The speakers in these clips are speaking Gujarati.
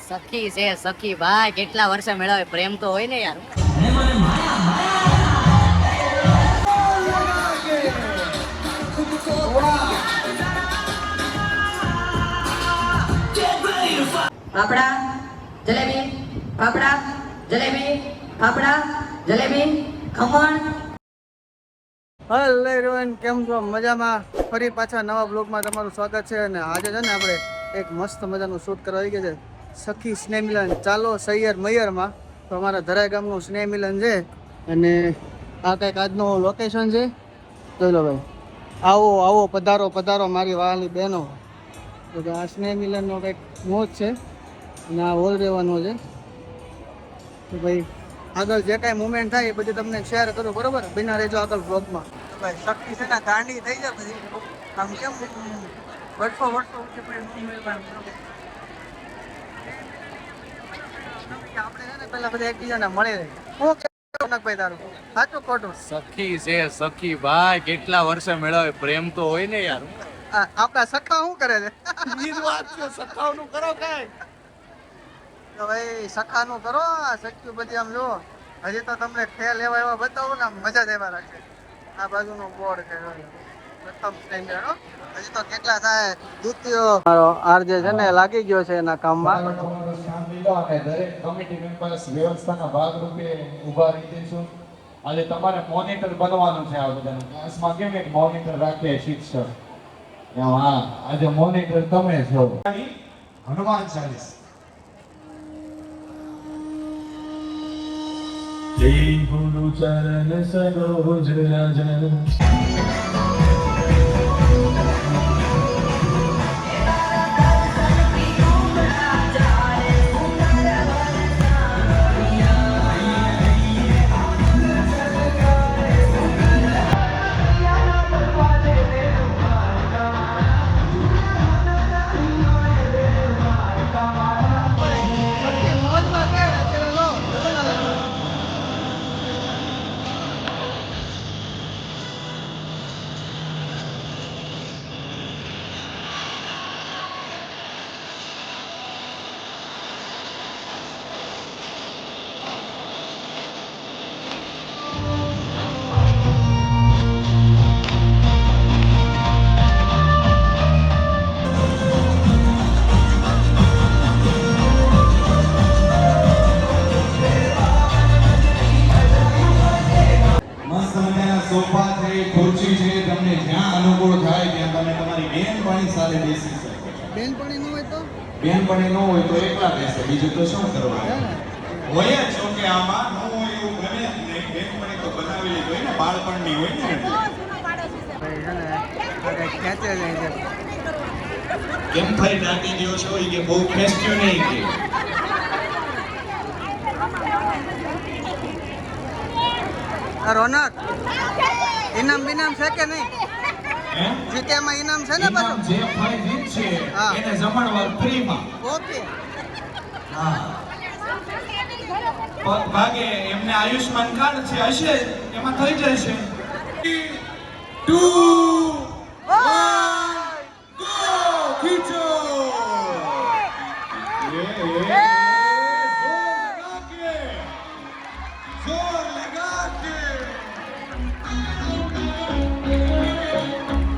સખી છે સખી ભાઈ, કેટલા વર્ષે મેળવે પ્રેમ તો હોય ને યાર. ફાફડા જલેબી, ફાફડા જલેબી, ફાફડા જલેબી, ખમણ. હેલો એવરીવન, કેમ છો? મજામાં? ફરી પાછા નવા બ્લોગમાં તમારું સ્વાગત છે. અને આજે છે ને આપણે એક મસ્ત મજાનું શૂટ કરવા આવી ગયા છે, સખી સ્નેહ મિલન. ચાલો સૈયર મૈયરમાં. તો અમારા ધરાઈ ગામનું સ્નેહ મિલન છે અને આ કંઈક આજનું લોકેશન છે. ચલો ભાઈ, આવો આવો, પધારો પધારો મારી વહાલી બહેનો. તો કે આ સ્નેહ મિલનનો કંઈક મોજ છે અને આ હોલ રહેવાનો છે. તો ભાઈ આગળ જે કાંઈ મુવમેન્ટ થાય એ બધી તમને શેર કરું, બરોબર? બિના રહેજો આગળ બ્લોગમાં. ભાઈ સખી છે ને ગાંડી થઈ જાય પછી આમ કેમ વર્ષો વર્ષો આપણે છે ને પેલા બધા એકબીજાને મળે રહે. શું કેવું ભાઈ તારું? સાચું ખોટું? સખી છે સખી ભાઈ, કેટલા વર્ષે મેળવે પ્રેમ તો હોય ને યાર. આપણા સખા શું કરે છે? ઈ જ વાત છે, સખાવનું કરો કાંઈ. તો ભાઈ સખાનું કરો, આ સખ્યું બધી આમ જુઓ. હજી તો તમને ખેલ એવા એવા બતાવો ને આમ મજા જ એવા રાખે. આ બાજુનું બોર્ડ છે પ્રથમ સ્ટેન્ડર્ડ. હજી તો કેટલા થાય? દ્વિતીય મારો આરજે છે ને લાગી ગયો છે એના કામમાં. અને દરેક કમિટી મેમ્બર્સ વ્યવસ્થાના ભાગરૂપે ઊભા રહી જઈશું. આજે તમારે મોનિટર બનવાનું છે. આ બધાનું ક્લાસમાં કેમ એક મોનિટર રાખે શિક્ષક, હા આજે મોનિટર તમે છો. હનુમાન ચાલીસ. જય ગુરુ ચરણ સરોજ રજ. સોફા છે, ખુરશી છે, તમને જ્યાં અનુકૂળ થાય ત્યાં તમે તમારી બેનપણી સાથે બેસી શકો. બેનપણી ન હોય તો? બેનપણી ન હોય તો એકલા બેસે, બીજું તો શું કરવાનું? હોય જ છો કે આમાં ન હોય એવું બને જ નહીં. બેનપણી તો બનાવેલી હોય ને, બાળપણની હોય ને. ભાઈ છે ને આ કંઈક ખેંચે જાય છે. કેમ ભાઈ ડાકી ગયો છો? એ કે બહુ ખેંચ્યું નહીં કે રોનક, ઇનામ બિનામ છે કે નહીં? જીત્યામાં ઇનામ છે ને પાછું? જે ભાઈ જીતશે હા. એને જમણવાર ફ્રીમાં. ઓકે. હા. ભાગે એમને આયુષ્માન કાર્ડ છે, હશે એમાં થઈ જશે. 2 1 ગો ખીચો. जोर लगा के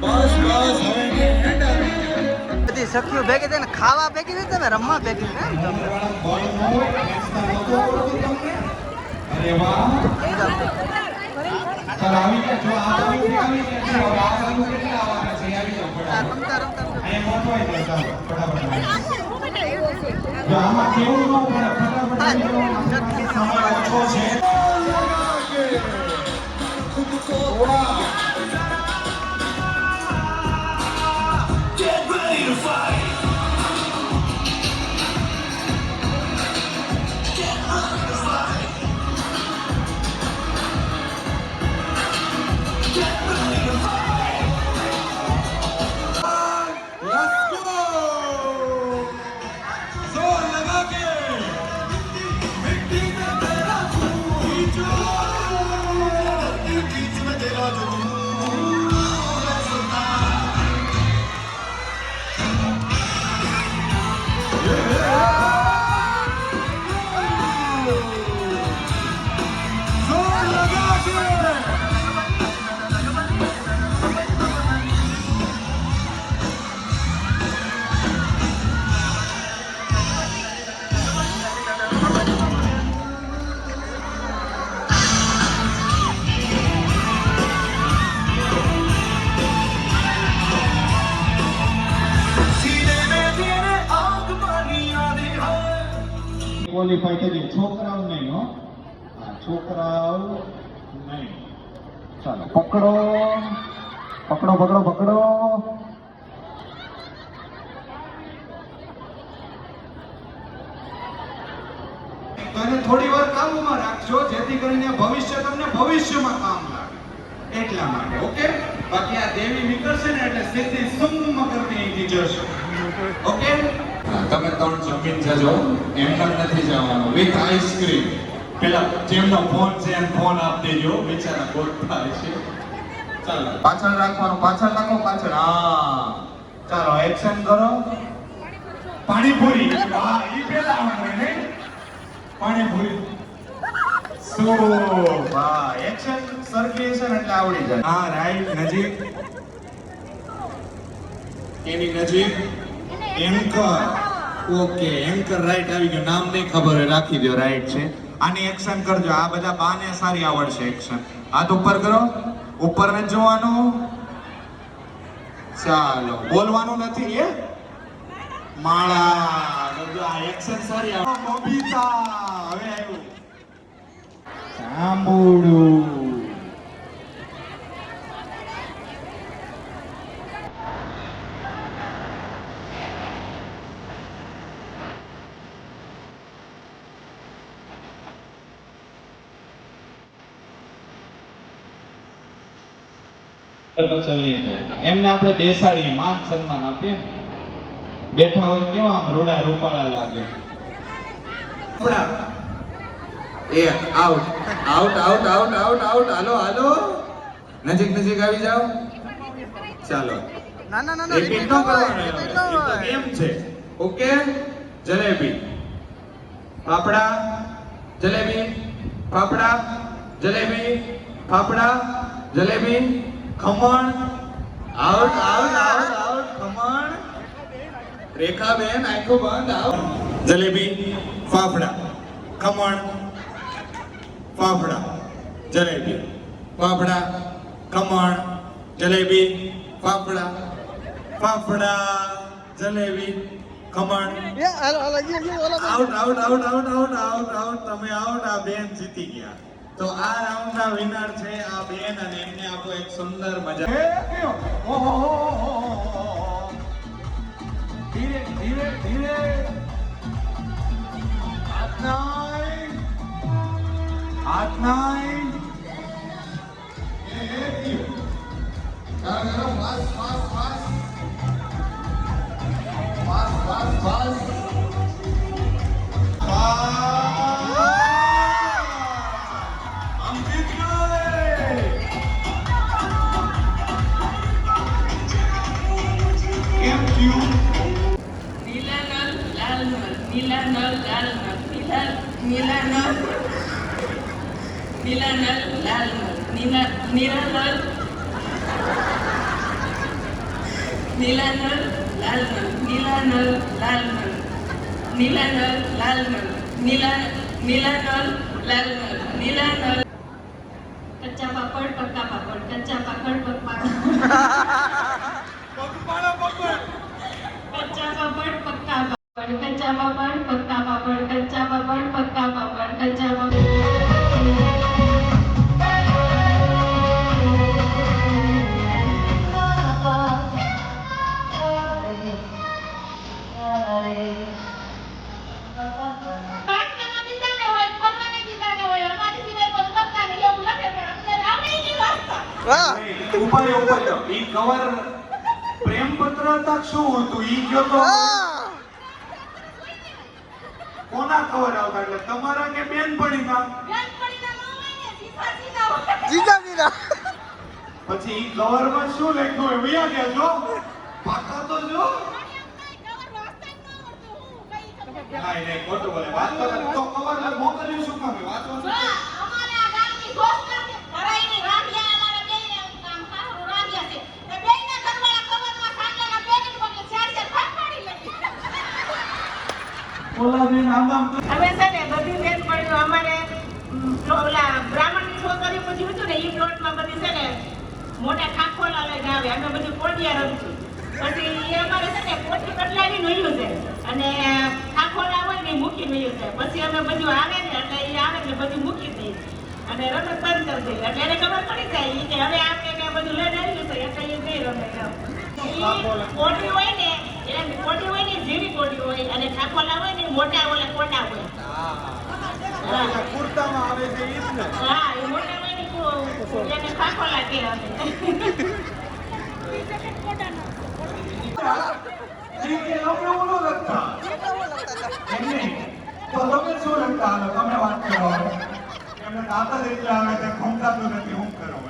बस बस હવે હેન્ડલ બધી સખીઓ ભેગી થઈને ખાવા ભેગી થઈ, તમે રમવા ભેગી થઈ. અરે વાહ, ચાલ આવી ગયા. જો આ આવી ગયા છે, આ બાજુ કેટલા આવવાના છે? આવી જાવ ફટાફટ. રમતા રમતા અહીંયા મોટવાઈ જાય. ચાલો ફટાફટ. જો આમાં કેવું ન પડે, ફટાફટ આવી જાવ. સમય ઓછો છે. Get ready to fight. Get ready to fight. Get ready to fight. Let's go. जोर लगा के मिट्टी में तेरा बीच में तेरा ક્વોલિફાય થઈ જાય. છોકરાઓ નહીં હો, હા છોકરાઓ નહીં. ચાલો પકડો પકડો પકડો પકડો. તો એને થોડી વાર કાબુમાં રાખજો જેથી કરીને ભવિષ્ય તમને ભવિષ્યમાં કામ લાગે એટલા માટે. ઓકે, બાકી આ દેવી નીકળશે ને એટલે સીધી સુમ કરતી અહીંથી જશે. ઓકે, તમે ત્રણ જમીન જજો, એમને નથી જવાનું વિથ આઈસ્ક્રીમ. પેલા જેમનો ફોન છે એને ફોન આપી દેજો, બિચારા ગોતતા હશે. ચાલો પાછળ રાખવાનું, પાછળ રાખો, પાછળ. હા ચાલો એક્શન કરો. પાણીપુરી, વાહ ઈ પેલા આવડે ને પાણીપુરી. સો વાહ, એક્શન સરખી છે ને એટલે આવડી જાય. હા રાઈટ, નજીક એની નજીક. એન્કર, ઓકે એન્કર રાઈટ આવી ગયો. નામ નહીં ખબર હોય રાખી દો, રાઈટ છે. આની એક્શન કરજો. આ બધા બાને સારી આવડશે એક્શન. હાથ ઉપર કરો, ઉપર ને જોવાનું. ચાલો બોલવાનું નથી એ માળા. આ એક્શન સારી આવડે. બબીતા હવે આવ્યું. જાંબુડું. એમને આપણે બેસાડીએ, માન સન્માન આપીએ. બેઠા હોય કેવા આમ રૂડા રૂપાળા લાગે. એ out out out out out out. હાલો હાલો, નજીક નજીક આવી જાઓ. ચાલો ના ના ના રિપીટ ન કરવાનું, કેમ છે? Okay, jalebi fafda, jalebi fafda, jalebi fafda, jalebi khaman. Out out out out. Khaman. Rekhaben આંખો બંધ. Out. Jalebi fafda, khaman fafda, jalebi fafda, khaman jalebi fafda, fafda jalebi khaman. Out out out out out out out. તમે આઉટ. આ બેન જીતી ગયા. તો આ રાઉન્ડના વિનર છે આ બેન, અને એમને આપો એક સુંદર મજા. ધીરે ધીરે ધીરે. હાથ નાઈ, હાથ નાઈ. Fast fast fast fast fast fast. नीला नल लाल नल, नीला नल लाल नल, नीला नल लाल नल, नीला नल लाल नल, नीला नल लाल नल, नीला नल लाल नल, नीला नल. कच्चा पापड़ पक्का पापड़, कच्चा पापड़ पक्का कच्चा पापड़ पक्का पापड़, कच्चा पापड़ पक्का पापड़, कच्चा पापड़ पक्का पापड़, कच्चा पापड़. ઉપર ઉપર ઈ કવર પ્રેમ પત્ર તક શું હતું ઈ ગયો તો કોના કવર આવતા? એટલે તમારા કે બેનપણીના? જીજા જીજા. પછી ઈ કવરમાં શું લખ્યું હોય વિયા ગયા છો? પાકા તો જો. નહીં નહીં ખોટું બોલે. વાત તો કવર મોકલ્યું શું કામ? વાંચવાનું અમારે આ ગામની દોસ્ત કરાઈની રાંધિયા અમારા બેને કામ સારું રાંધિયા છે. તે બેયના ઘરવાળા કવરમાં સાંજના બેને બદલે ચાર ચાર ફટફડી લઈ. ઓલા બેન આમ હવે છે ને બધી બેન પડ્યું અમારે ઓલા બ્રાહ્મણની છોકરી પછી હતું ને ઈ પ્લોટમાં બધી છે ને મોટા ખાખોલા લઈને આવે. અમે બધું કોડિયા રમશું. પછી એ અમારે છે ને કોઠી બદલાવી નોયું છે અને ખાખોલા હોય ને મૂકી વયું જાય. પછી અમે બધું આવે ને એટલે એ આવે એટલે બધું મૂકી દઈએ અને રમત બંધ કરી દઈએ એટલે એને ખબર પડી જાય ઈ કે હવે આપણે કઈ બધું લઈને આવ્યું છે એટલે એ નહીં રમે એમ. ઈ કોડી હોય ને એ કોડી હોય ને ઝીણી કોડી હોય અને ઠાકોલા હોય ને મોટા ઓલા કોડા હોય. હા કુર્તામાં આવે છે ઈ જ ને. હા એ મોટા હોય ને એને ઠાકોલા કે અમે. તો તમે શું લખતા હાલો તમે વાત કરો એમને દાતા જ એટલે આવે છે ખમતાતું નથી હું કરું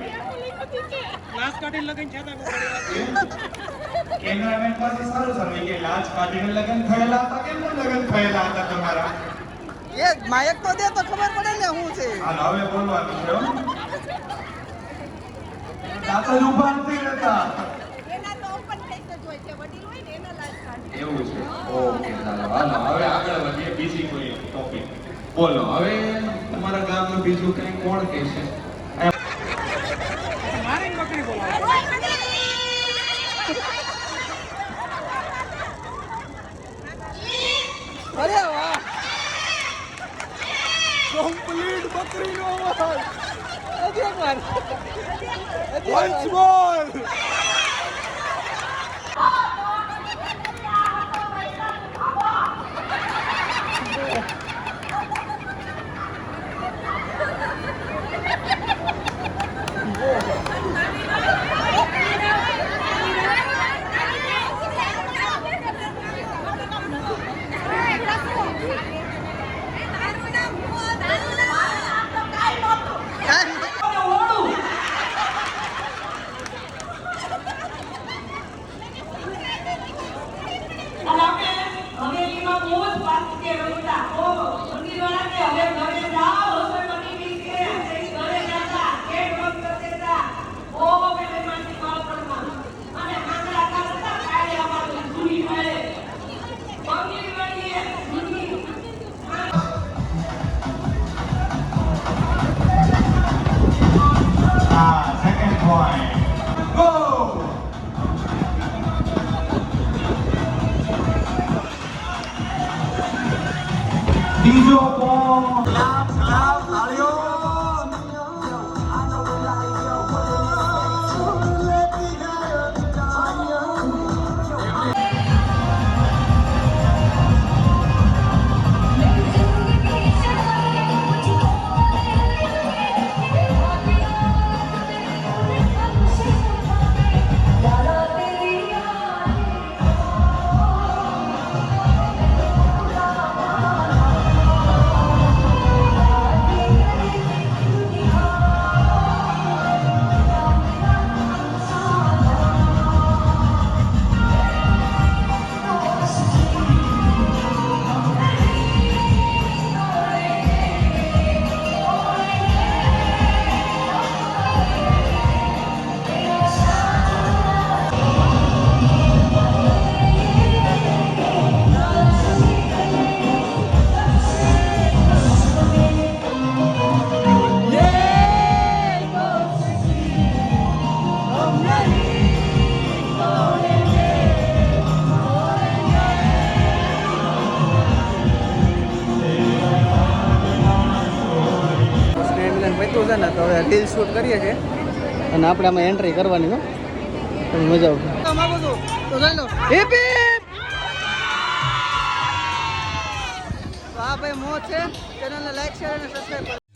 કેમેરામેન પાસે સારું સમય કે લાજ કાઢીને લગન થયેલા હતા કેમ લગન થયેલા હતા તમારા એ માયક તો દે તો ખબર પડે ને શું છે. હાલ હવે બોલવાનું છે હો. દાતા જ ઊભા નથી રહેતા એવું છે ઓકે ચાલો હાલો હવે આગળ વધીએ બીજી કોઈ ટોપિક બોલો હવે તમારા ગામમાં બીજું કઈ કોણ કહેશે અરે વાહ કમ્પ્લીટ બકરીનો અવાજ. હજી એકવાર વન્સ મોર. second point go બીજો point તાળીઓ પત્યું છે ને તો હવે રીલ શૂટ કરીએ છીએ અને આપણે આમાં એન્ટ્રી કરવાની હો તો મજા આવશે. માંગુ છું તો જોઈ લો હિપ હિપ. તો આ ભાઈ મોજ છે ચેનલને લાઈક શેર અને સબસ્ક્રાઈબ